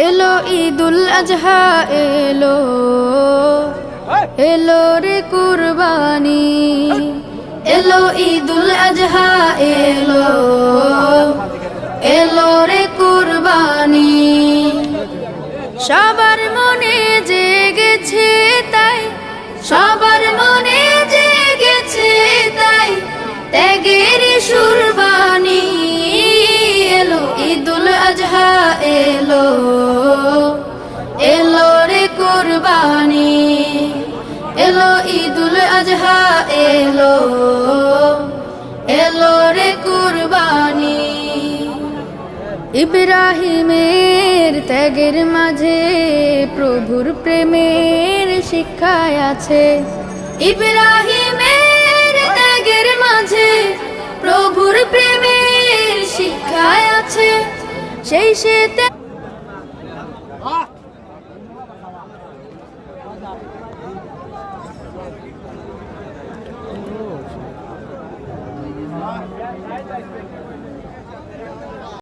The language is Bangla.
এলো ঈদুল আজহা এলো, এলো রে কুরবানি। এলো ঈদুল আজহা এলো, এলো রে কুরবানি। সবার মনে জেগেছে তাই, সবার মনে জেগেছে তাই ত্যাগের সুরবানি। এলো ঈদুল আজহা এলো, এলো রে কুরবানি। এলো ঈদুল আজহা এলো, এলো রে কুরবানি। ইব্রাহিমের ত্যাগের মাঝে প্রভুর প্রেমের শিক্ষায় আছে। ইব্রাহিমের ত্যাগের মাঝে প্রভুর প্রেমের শিক্ষায় আছে। সেই সে